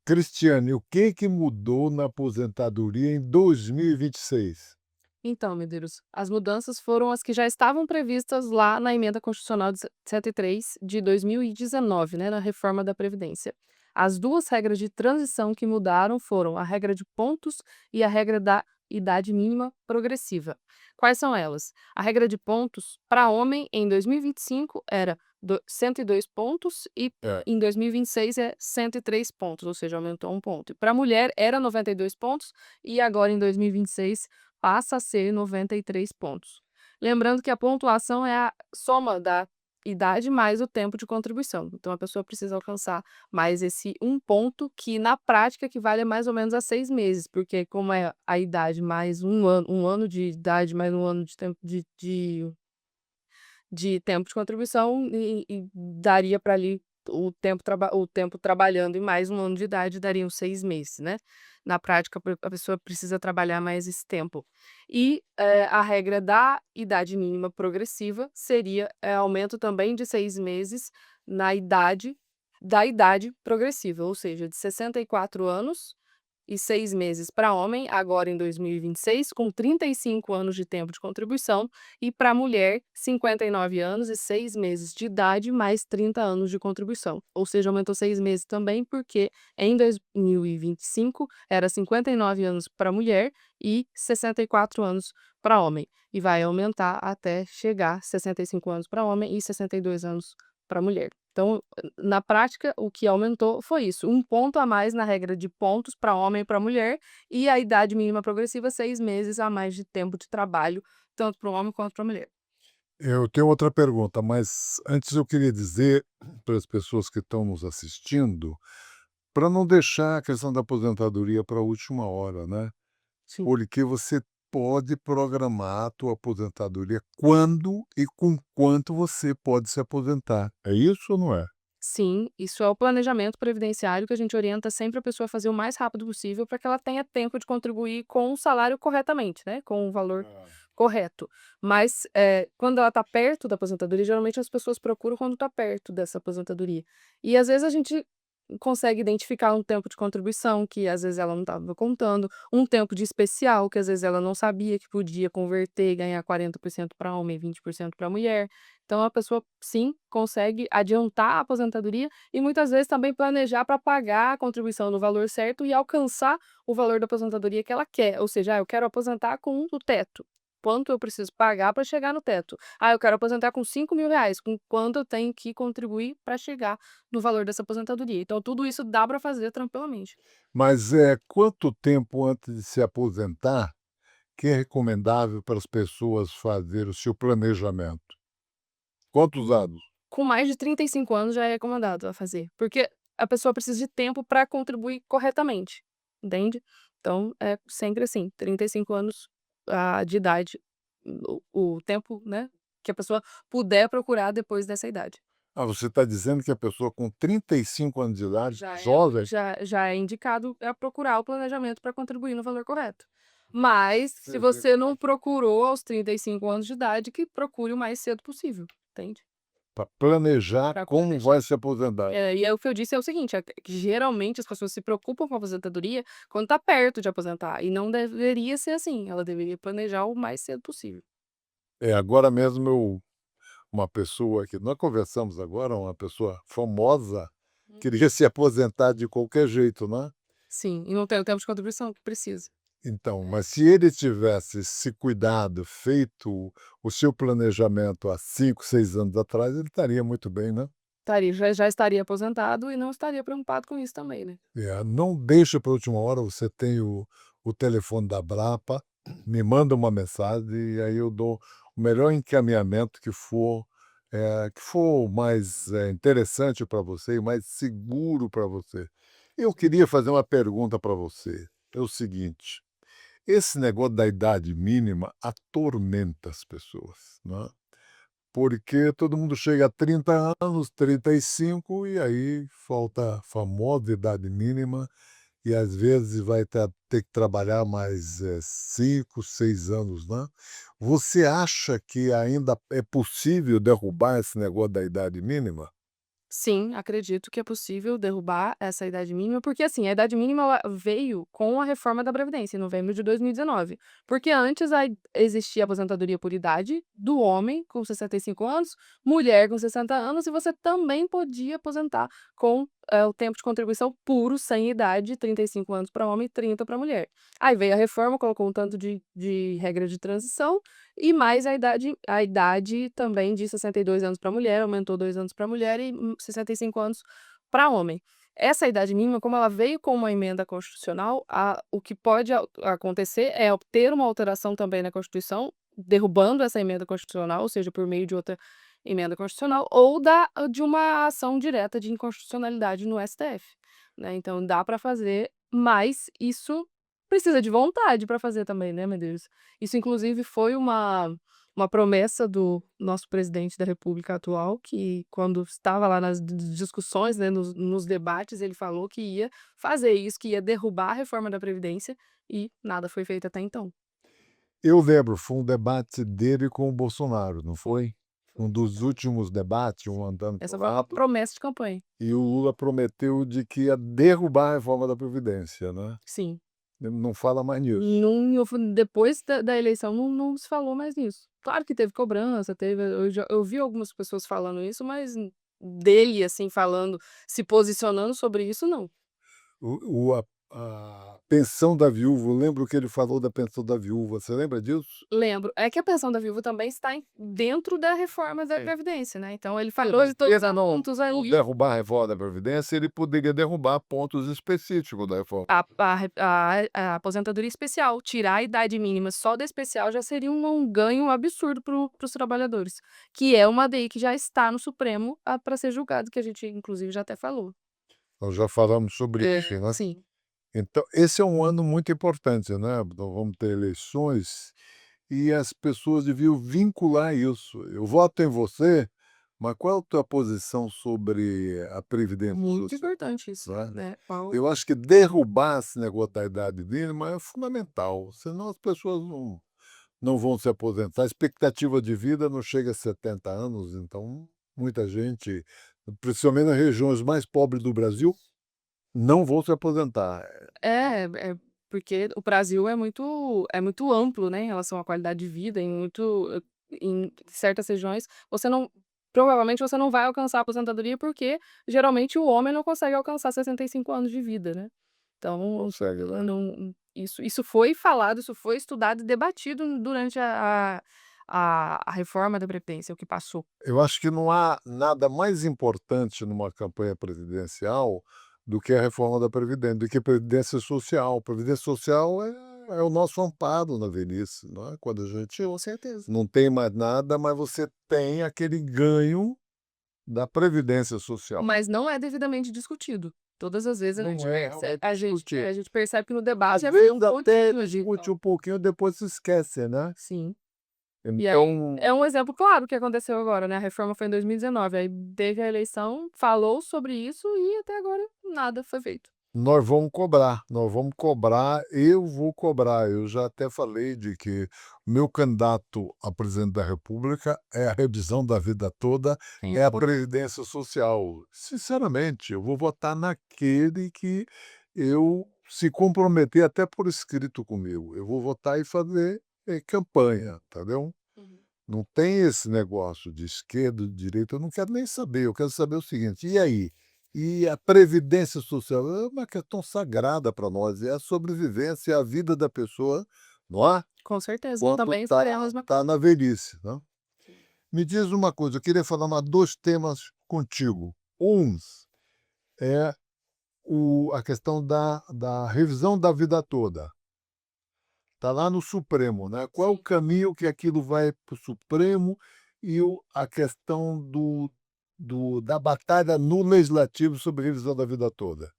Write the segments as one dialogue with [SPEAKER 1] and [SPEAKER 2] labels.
[SPEAKER 1] Cristiane, o que mudou na aposentadoria em 2026?
[SPEAKER 2] Então, Medeiros, as mudanças foram as que já estavam previstas lá na Emenda Constitucional de 73 de 2019, né, na reforma da Previdência. As duas regras de transição que mudaram foram a regra de pontos e a regra da idade mínima progressiva. Quais são elas? A regra de pontos para homem em 2025 era 102 pontos e
[SPEAKER 1] É.
[SPEAKER 2] em 2026 é 103 pontos, ou seja, aumentou um ponto. Para mulher era 92 pontos e agora em 2026 passa a ser 93 pontos. Lembrando que a pontuação é a soma da idade mais o tempo de contribuição. Então a pessoa precisa alcançar mais esse um ponto que na prática equivale a mais ou menos a 6 meses, porque como é a idade mais um ano de idade mais um ano de tempo de tempo de contribuição e daria para ali o tempo trabalhando e mais um ano de idade dariam 6 meses, né. Na prática, a pessoa precisa trabalhar mais esse tempo. E, a regra da idade mínima progressiva seria, aumento também de 6 meses na idade da idade progressiva, ou seja, de 64 anos e 6 meses para homem, agora em 2026, com 35 anos de tempo de contribuição, e para mulher, 59 anos e 6 meses de idade, mais 30 anos de contribuição. Ou seja, aumentou 6 meses também, porque em 2025 era 59 anos para mulher e 64 anos para homem. E vai aumentar até chegar 65 anos para homem e 62 anos para mulher. Então, na prática, o que aumentou foi isso, um ponto a mais na regra de pontos para homem e para mulher, e a idade mínima progressiva, 6 meses a mais de tempo de trabalho, tanto para o homem quanto para a mulher.
[SPEAKER 1] Eu tenho outra pergunta, mas antes eu queria dizer para as pessoas que estão nos assistindo, para não deixar a questão da aposentadoria para a última hora, né,
[SPEAKER 2] Sim.
[SPEAKER 1] porque você pode programar a tua aposentadoria quando e com quanto você pode se aposentar. É isso ou não é?
[SPEAKER 2] Sim, isso é o planejamento previdenciário que a gente orienta sempre a pessoa a fazer o mais rápido possível para que ela tenha tempo de contribuir com o salário corretamente, né, com o valor
[SPEAKER 1] Ah.
[SPEAKER 2] correto. Mas, quando ela está perto da aposentadoria, geralmente as pessoas procuram quando está perto dessa aposentadoria. E às vezes a gente consegue identificar um tempo de contribuição que às vezes ela não estava contando, um tempo de especial que às vezes ela não sabia que podia converter e ganhar 40% para homem e 20% para mulher. Então a pessoa sim consegue adiantar a aposentadoria e muitas vezes também planejar para pagar a contribuição no valor certo e alcançar o valor da aposentadoria que ela quer, ou seja: "Ah, eu quero aposentar com o teto. Quanto eu preciso pagar para chegar no teto? Ah, eu quero aposentar com R$ 5.000, com quanto eu tenho que contribuir para chegar no valor dessa aposentadoria". Então tudo isso dá para fazer tranquilamente.
[SPEAKER 1] Mas, quanto tempo antes de se aposentar que é recomendável para as pessoas fazer o seu planejamento? Quantos anos?
[SPEAKER 2] Com mais de 35 anos já é recomendado a fazer, porque a pessoa precisa de tempo para contribuir corretamente, entende? Então é sempre assim, 35 anos, de idade, o tempo, né, que a pessoa puder procurar depois dessa idade.
[SPEAKER 1] Ah, você está dizendo que a pessoa com 35 anos de idade,
[SPEAKER 2] Já é o
[SPEAKER 1] jovem,
[SPEAKER 2] já é indicado procurar o planejamento para contribuir no valor correto. Mas, se
[SPEAKER 1] você vê,
[SPEAKER 2] você não procurou aos 35 anos de idade, que procure o mais cedo possível, entende?
[SPEAKER 1] pra planejar
[SPEAKER 2] Para
[SPEAKER 1] como
[SPEAKER 2] planejar.
[SPEAKER 1] vai se aposentar.
[SPEAKER 2] E é o que eu disse é o seguinte, é que geralmente as pessoas se preocupam com a aposentadoria quando tá perto de aposentar, e não deveria ser assim, ela deveria planejar o mais cedo possível.
[SPEAKER 1] Agora mesmo uma pessoa que nós conversamos agora, uma pessoa famosa,
[SPEAKER 2] Uhum.
[SPEAKER 1] queria se aposentar de qualquer jeito, né.
[SPEAKER 2] Sim, e não tem o tempo de contribuição que precisa.
[SPEAKER 1] Então, mas se ele tivesse se cuidado, feito o seu planejamento há 5, 6 anos atrás, ele estaria muito bem, né.
[SPEAKER 2] Já estaria aposentado e não estaria preocupado com isso também, né.
[SPEAKER 1] Não deixa para a última hora, você tem o telefone da Brapa, me manda uma mensagem e aí eu dou o melhor encaminhamento que for mais, interessante para você e mais seguro para você. Eu
[SPEAKER 2] Sim.
[SPEAKER 1] queria fazer uma pergunta para você, é o seguinte: esse negócio da idade mínima atormenta as pessoas, né, porque todo mundo chega a 30 anos, 35 e aí falta a famosa idade mínima e às vezes vai ter que trabalhar mais, 5, 6 anos, né. Você acha que ainda é possível derrubar esse negócio da idade mínima?
[SPEAKER 2] Sim, acredito que é possível derrubar essa idade mínima, porque assim, a idade mínima ela veio com a reforma da Previdência, em novembro de 2019. Porque antes existia aposentadoria por idade do homem com 65 anos, mulher com 60 anos, e você também podia aposentar com o tempo de contribuição puro, sem idade, 35 anos para homem e 30 para mulher. Aí veio a reforma, colocou um tanto de regra de transição, e mais a idade também de 62 anos para mulher, aumentou 2 anos para mulher e 65 anos para homem. Essa idade mínima, como ela veio com uma emenda constitucional, o que pode acontecer é ter uma alteração também na Constituição, derrubando essa emenda constitucional, ou seja, por meio de outra emenda constitucional, ou de uma ação direta de inconstitucionalidade no STF, né? Então dá para fazer, mas isso precisa de vontade para fazer também, né, Medeiros? Isso inclusive foi uma promessa do nosso presidente da república atual, que quando estava lá nas discussões, né, nos debates, ele falou que ia fazer isso, que ia derrubar a reforma da Previdência, e nada foi feito até então.
[SPEAKER 1] Eu lembro, foi um debate dele com o Bolsonaro, não foi?
[SPEAKER 2] Foi,
[SPEAKER 1] Um dos
[SPEAKER 2] exatamente.
[SPEAKER 1] últimos debates, um andando para
[SPEAKER 2] Essa
[SPEAKER 1] o
[SPEAKER 2] foi uma
[SPEAKER 1] lado,
[SPEAKER 2] promessa de campanha.
[SPEAKER 1] e o Lula prometeu de que ia derrubar a reforma da Previdência, né.
[SPEAKER 2] Sim.
[SPEAKER 1] Ele não fala mais nisso.
[SPEAKER 2] Não, depois da eleição não se falou mais nisso. Claro que teve cobrança, eu vi algumas pessoas falando isso, mas dele, assim, falando, se posicionando sobre isso, não.
[SPEAKER 1] A pensão da viúva, eu lembro que ele falou da pensão da viúva, você lembra disso?
[SPEAKER 2] Lembro. É que a pensão da viúva também está dentro da reforma da
[SPEAKER 1] Sim.
[SPEAKER 2] Previdência, né, então ele falou de todos os
[SPEAKER 1] Ele não
[SPEAKER 2] assuntos
[SPEAKER 1] não
[SPEAKER 2] ali.
[SPEAKER 1] derrubar a reforma da Previdência, ele poderia derrubar pontos específicos da reforma.
[SPEAKER 2] A aposentadoria especial, tirar a idade mínima só da especial já seria um ganho absurdo para os trabalhadores, que é uma ADI que já está no Supremo, para ser julgado, que a gente inclusive já até falou.
[SPEAKER 1] Nós já falamos sobre isso, né.
[SPEAKER 2] Sim.
[SPEAKER 1] Então, esse é um ano muito importante, né, nós vamos ter eleições e as pessoas deviam vincular isso. Eu voto em você, mas qual é a tua posição sobre a previdência
[SPEAKER 2] Muito
[SPEAKER 1] social,
[SPEAKER 2] importante isso,
[SPEAKER 1] não é?
[SPEAKER 2] né, qual
[SPEAKER 1] Eu acho que derrubar esse negócio da idade mínima é fundamental, senão as pessoas não vão se aposentar. A expectativa de vida não chega a 70 anos, então muita gente, principalmente nas regiões mais pobres do Brasil, não vão se aposentar.
[SPEAKER 2] é porque o Brasil é muito amplo, né, em relação à qualidade de vida, em certas regiões, provavelmente você não vai alcançar a aposentadoria, porque geralmente o homem não consegue alcançar 65 anos de vida, né. Então,
[SPEAKER 1] Consegue, né?
[SPEAKER 2] isso foi falado, isso foi estudado e debatido durante a reforma da Previdência, o que passou.
[SPEAKER 1] Eu acho que não há nada mais importante numa campanha presidencial do que a reforma da Previdência, do que previdência social. Previdência social é o nosso amparo na velhice, não é? Quando a gente
[SPEAKER 2] Com certeza.
[SPEAKER 1] não tem mais nada, mas você tem aquele ganho da previdência social.
[SPEAKER 2] Mas não é devidamente discutido. Todas as vezes
[SPEAKER 1] Não é realmente
[SPEAKER 2] a
[SPEAKER 1] discutir.
[SPEAKER 2] gente percebe que no
[SPEAKER 1] Às
[SPEAKER 2] debate é
[SPEAKER 1] vezes
[SPEAKER 2] um
[SPEAKER 1] até
[SPEAKER 2] pouquinho de
[SPEAKER 1] discute um pouquinho, depois se esquece, né?
[SPEAKER 2] sim. E aí
[SPEAKER 1] Então,
[SPEAKER 2] é um exemplo claro que aconteceu agora, né, a reforma foi em 2019, aí teve a eleição, falou sobre isso e até agora nada foi feito.
[SPEAKER 1] nós vamos cobrar, eu vou cobrar. Eu já até falei de que o meu candidato a presidente da república é a revisão da vida toda,
[SPEAKER 2] Sim,
[SPEAKER 1] é a previdência social. Sinceramente, eu vou votar naquele que eu se comprometer até por escrito comigo. Eu vou votar e fazer, campanha, entendeu?
[SPEAKER 2] Uhum.
[SPEAKER 1] Não tem esse negócio de esquerda, de direita, eu não quero nem saber, eu quero saber o seguinte: e aí? E a previdência social? É uma questão sagrada para nós, é a sobrevivência, é a vida da pessoa, não é?
[SPEAKER 2] Com certeza,
[SPEAKER 1] Quando
[SPEAKER 2] também farei a
[SPEAKER 1] está
[SPEAKER 2] mesma
[SPEAKER 1] tá
[SPEAKER 2] coisa.
[SPEAKER 1] na velhice, né.
[SPEAKER 2] Sim.
[SPEAKER 1] Me diz uma coisa, eu queria falar mais 2 temas contigo. Um é a questão da revisão da vida toda. Está lá no Supremo, né. Qual é o
[SPEAKER 2] Sim.
[SPEAKER 1] caminho que aquilo vai para o Supremo e a questão da batalha no legislativo sobre revisão da vida toda?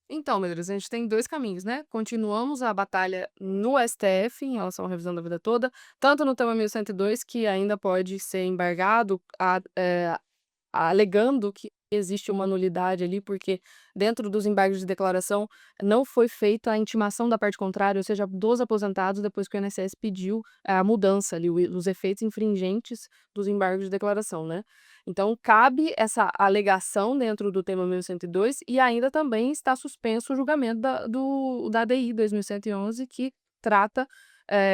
[SPEAKER 2] Então, Medeiros, a gente tem 2 caminhos, né, continuamos a batalha no STF em relação à revisão da vida toda, tanto no tema 1102, que ainda pode ser embargado alegando que existe uma nulidade ali, porque dentro dos embargos de declaração não foi feita a intimação da parte contrária, ou seja, dos aposentados, depois que o INSS pediu a mudança ali, os efeitos infringentes dos embargos de declaração, né. Então cabe essa alegação dentro do tema 1102 e ainda também está suspenso o julgamento da ADI 2111, que trata,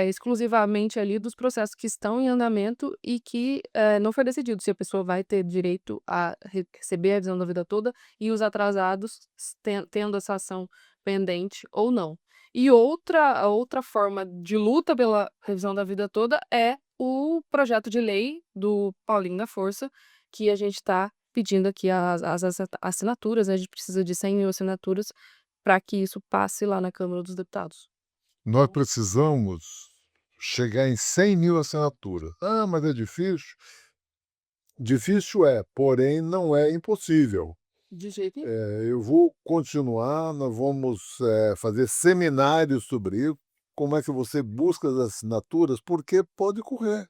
[SPEAKER 2] exclusivamente ali dos processos que estão em andamento e que, não foi decidido se a pessoa vai ter direito a receber a revisão da vida toda e os atrasados tendo essa ação pendente ou não. E outra forma de luta pela revisão da vida toda é o projeto de lei do Paulinho da Força, que a gente está pedindo aqui as assinaturas, né, a gente precisa de 100.000 assinaturas para que isso passe lá na Câmara dos Deputados.
[SPEAKER 1] Nós precisamos chegar em 100.000 assinaturas. "Ah, mas é difícil". Difícil é, porém não é impossível.
[SPEAKER 2] De jeito nenhum.
[SPEAKER 1] Eu vou continuar, nós vamos, fazer seminários sobre isso, como é que você busca as assinaturas, porque pode correr.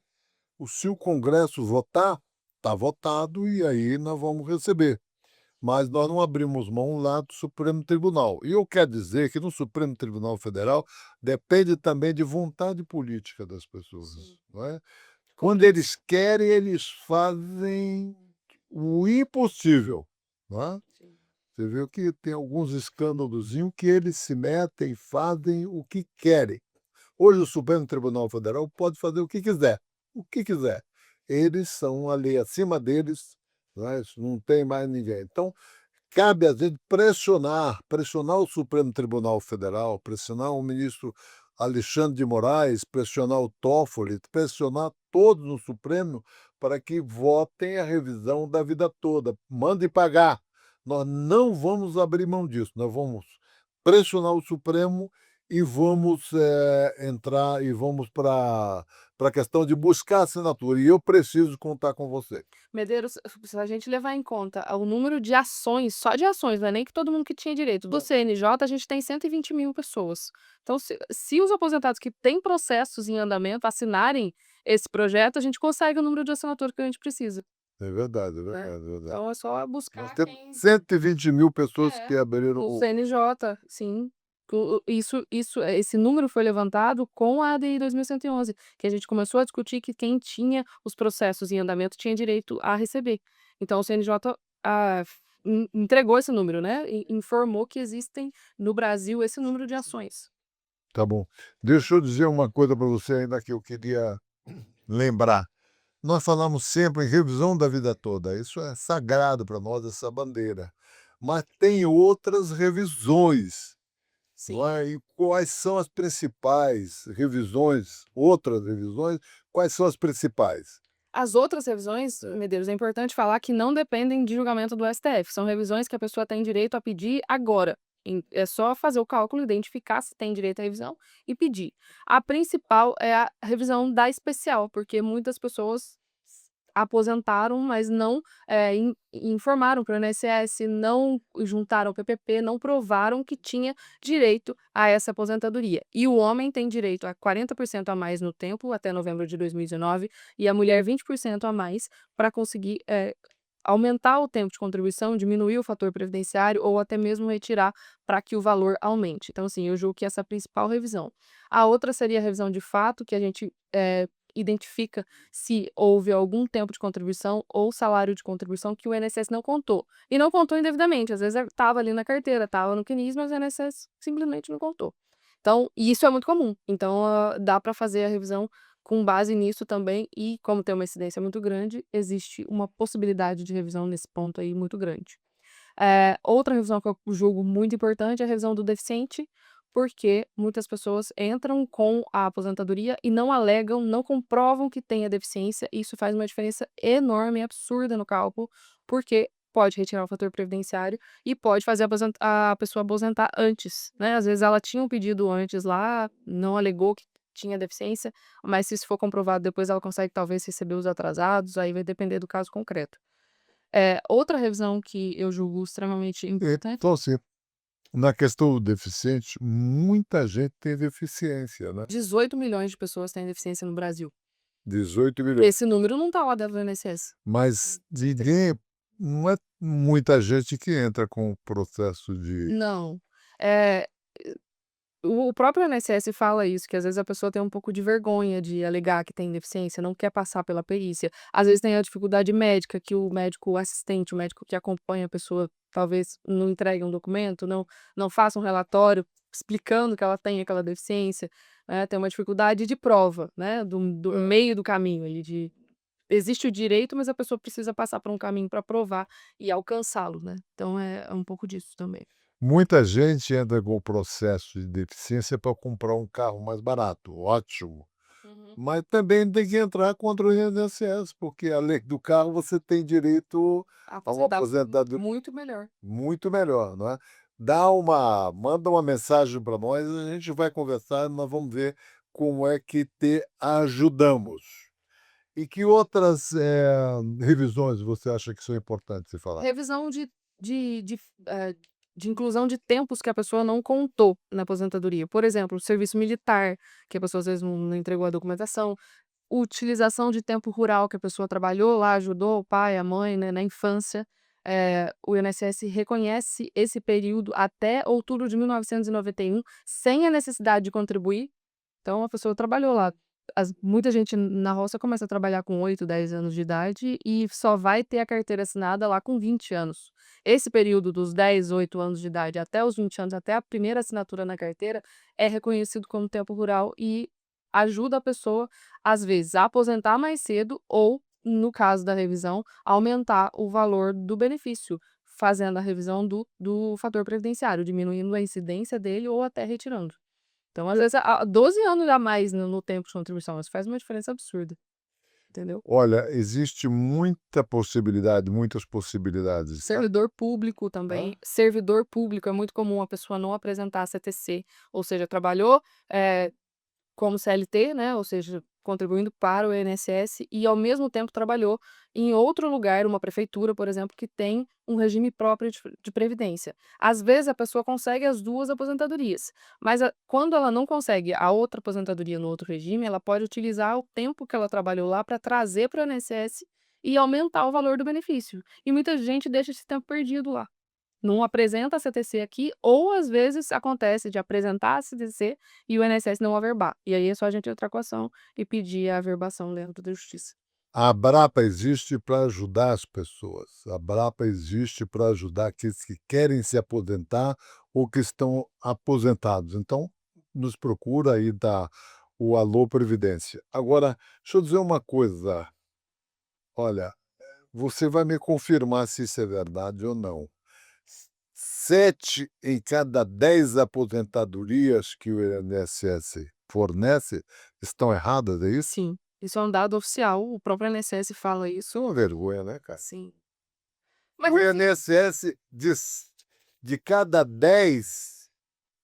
[SPEAKER 1] Se o Congresso votar, está votado e aí nós vamos receber. Mas nós não abrimos mão lá do Supremo Tribunal. E eu quero dizer que no Supremo Tribunal Federal depende também de vontade política das pessoas,
[SPEAKER 2] Sim.
[SPEAKER 1] não é? Quando eles querem, eles fazem o impossível, não é?
[SPEAKER 2] Sim.
[SPEAKER 1] Você viu que tem alguns escândalozinhos que eles se metem, fazem o que querem. Hoje o Supremo Tribunal Federal pode fazer o que quiser, o que quiser. Eles são a lei, acima deles, não é? Não tem mais ninguém. Então, cabe a gente pressionar o Supremo Tribunal Federal, pressionar o ministro Alexandre de Moraes, pressionar o Toffoli, pressionar todos no Supremo para que votem a revisão da vida toda. Mande pagar. Nós não vamos abrir mão disso, nós vamos pressionar o Supremo e vamos, entrar e vamos para a questão de buscar assinatura, e eu preciso contar com você.
[SPEAKER 2] Medeiros, se a gente levar em conta o número de ações, só de ações, não é nem que todo mundo que tinha direito, do CNJ a gente tem 120.000 pessoas. Então se os aposentados que têm processos em andamento assinarem esse projeto, a gente consegue o número de assinaturas que a gente precisa,
[SPEAKER 1] É verdade, é
[SPEAKER 2] né.
[SPEAKER 1] verdade, é verdade.
[SPEAKER 2] Então é só
[SPEAKER 1] Nós
[SPEAKER 2] buscar
[SPEAKER 1] temos
[SPEAKER 2] quem
[SPEAKER 1] 120.000 pessoas
[SPEAKER 2] é,
[SPEAKER 1] que abriram
[SPEAKER 2] no
[SPEAKER 1] o
[SPEAKER 2] CNJ, sim. Esse número foi levantado com a ADI 2111, que a gente começou a discutir que quem tinha os processos em andamento tinha direito a receber. Então o CNJ, entregou esse número, né, e informou que existem no Brasil esse número de ações.
[SPEAKER 1] tá bom. Deixa eu dizer uma coisa para você ainda que eu queria lembrar. Nós falamos sempre em revisão da vida toda, isso é sagrado para nós, essa bandeira. Mas tem outras revisões, não
[SPEAKER 2] Sim.
[SPEAKER 1] é? E quais são as principais revisões, outras revisões, quais são as principais?
[SPEAKER 2] As outras revisões, Medeiros, é importante falar que não dependem de julgamento do STF, são revisões que a pessoa tem direito a pedir agora. É só fazer o cálculo, identificar se tem direito à revisão e pedir. A principal é a revisão da especial, porque muitas pessoas aposentaram, mas não, informaram para o INSS, não juntaram o PPP, não provaram que tinha direito a essa aposentadoria. E o homem tem direito a 40% a mais no tempo, até novembro de 2019, e a mulher 20% a mais para conseguir, aumentar o tempo de contribuição, diminuir o fator previdenciário ou até mesmo retirar para que o valor aumente. Então, assim, eu julgo que essa é a principal revisão. A outra seria a revisão de fato, que a gente, identifica se houve algum tempo de contribuição ou salário de contribuição que o INSS não contou. E não contou indevidamente, às vezes estava ali na carteira, estava no CNIS, mas o INSS simplesmente não contou. Então, e isso é muito comum. Então, dá para fazer a revisão com base nisso também e como tem uma incidência muito grande, existe uma possibilidade de revisão nesse ponto aí muito grande. Outra revisão que eu julgo muito importante é a revisão do deficiente, porque muitas pessoas entram com a aposentadoria e não alegam, não comprovam que tem a deficiência, e isso faz uma diferença enorme, absurda no cálculo, porque pode retirar o fator previdenciário e pode fazer a pessoa aposentar antes, né. Às vezes ela tinha um pedido antes lá, não alegou que tinha deficiência, mas se isso for comprovado depois ela consegue talvez receber os atrasados, aí vai depender do caso concreto. Outra revisão que eu julgo extremamente importante.
[SPEAKER 1] Então, assim, na questão do deficiente, muita gente tem deficiência, né?
[SPEAKER 2] 18 milhões de pessoas têm deficiência no Brasil.
[SPEAKER 1] 18.000.000.
[SPEAKER 2] Esse número não tá lá dentro do INSS.
[SPEAKER 1] Mas ninguém não é muita gente que entra com o processo de
[SPEAKER 2] Não. Eh, o próprio INSS fala isso, que às vezes a pessoa tem um pouco de vergonha de alegar que tem deficiência, não quer passar pela perícia. Às vezes tem a dificuldade médica, que o médico assistente, o médico que acompanha a pessoa, talvez não entregue um documento, não faça um relatório explicando que ela tem aquela deficiência, né, tem uma dificuldade de prova, né, do meio do caminho ali de existe o direito, mas a pessoa precisa passar por um caminho para provar e alcançá-lo, né. Então é um pouco disso também.
[SPEAKER 1] muita gente entra com o processo de deficiência para comprar um carro mais barato, ótimo.
[SPEAKER 2] Uhum.
[SPEAKER 1] Mas também tem que entrar contra o INSS, porque além do carro você tem direito a uma
[SPEAKER 2] Aposentar
[SPEAKER 1] aposentadoria
[SPEAKER 2] muito melhor.
[SPEAKER 1] muito melhor, não é? Manda uma mensagem para nós, a gente vai conversar, nós vamos ver como é que te ajudamos. E que outras, revisões você acha que são importantes se falar?
[SPEAKER 2] Revisão de de eh, de inclusão de tempos que a pessoa não contou na aposentadoria. Por exemplo, o serviço militar, que a pessoa às vezes não entregou a documentação, utilização de tempo rural que a pessoa trabalhou lá, ajudou o pai, a mãe, né, na infância. O INSS reconhece esse período até outubro de 1991 sem a necessidade de contribuir. Então a pessoa trabalhou lá. Muita gente na roça começa a trabalhar com 8, 10 anos de idade e só vai ter a carteira assinada lá com 20 anos. Esse período dos 10, 8 anos de idade até os 20 anos, até a primeira assinatura na carteira, é reconhecido como tempo rural e ajuda a pessoa, às vezes, a aposentar mais cedo ou, no caso da revisão, aumentar o valor do benefício, fazendo a revisão do fator previdenciário, diminuindo a incidência dele ou até retirando. Então, às vezes, 12 anos a mais no tempo de contribuição, isso faz uma diferença absurda, entendeu.
[SPEAKER 1] Olha, existe muitas possibilidades, tá?
[SPEAKER 2] Servidor público também,
[SPEAKER 1] Hã?
[SPEAKER 2] servidor público é muito comum a pessoa não apresentar a CTC, ou seja, trabalhou, como CLT, né, ou seja, contribuindo para o INSS e ao mesmo tempo trabalhou em outro lugar, uma prefeitura, por exemplo, que tem um regime próprio de previdência. Às vezes a pessoa consegue as 2 aposentadorias, mas quando ela não consegue a outra aposentadoria no outro regime, ela pode utilizar o tempo que ela trabalhou lá para trazer para o INSS e aumentar o valor do benefício. E muita gente deixa esse tempo perdido lá. Não apresenta a CTC aqui, ou às vezes acontece de apresentar a CTC e o INSS não averbar. E aí é só a gente entrar com a ação e pedir a averbação dentro da justiça.
[SPEAKER 1] A Abrapa existe para ajudar as pessoas. A Abrapa existe para ajudar aqueles que querem se aposentar ou que estão aposentados. Então, nos procura aí da o Alô Previdência. Agora, deixa eu dizer uma coisa, olha, você vai me confirmar se isso é verdade ou não. 7 em cada 10 aposentadorias que o INSS fornece estão erradas, é isso?
[SPEAKER 2] Sim, isso é um dado oficial, o próprio INSS fala
[SPEAKER 1] Isso
[SPEAKER 2] isso.
[SPEAKER 1] é uma vergonha, né, cara?
[SPEAKER 2] Sim. Mas
[SPEAKER 1] O
[SPEAKER 2] assim
[SPEAKER 1] INSS de cada 10,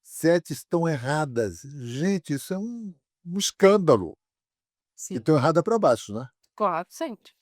[SPEAKER 1] 7 estão erradas. Gente, isso é um escândalo. E
[SPEAKER 2] sim,
[SPEAKER 1] estão errada para baixo, né?
[SPEAKER 2] claro, sempre.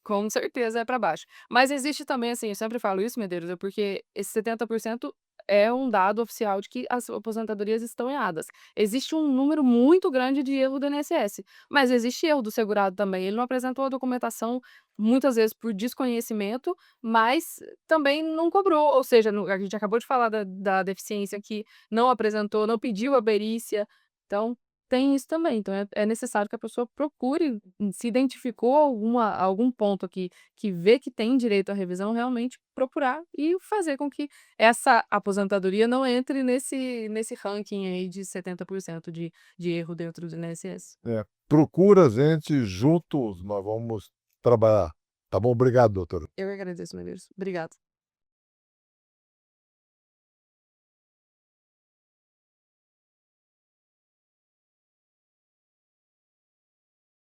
[SPEAKER 2] Com certeza é para baixo. Mas existe também, assim, eu sempre falo isso, Medeiros, é porque esse 70% é um dado oficial de que as aposentadorias estão erradas. Existe um número muito grande de erro do INSS, mas existe erro do segurado também. Ele não apresentou a documentação, muitas vezes por desconhecimento, mas também não cobrou. Ou seja, a gente acabou de falar da deficiência que não apresentou, não pediu a perícia. Então, tem isso também, então é necessário que a pessoa procure, se identificou algum ponto aqui que vê que tem direito à revisão, realmente procurar e fazer com que essa aposentadoria não entre nesse ranking aí de 70% de erro dentro do INSS.
[SPEAKER 1] É. Procura a gente, juntos nós vamos trabalhar. Tá bom? Obrigado, doutora.
[SPEAKER 2] Eu que agradeço, Medeiros. Obrigada.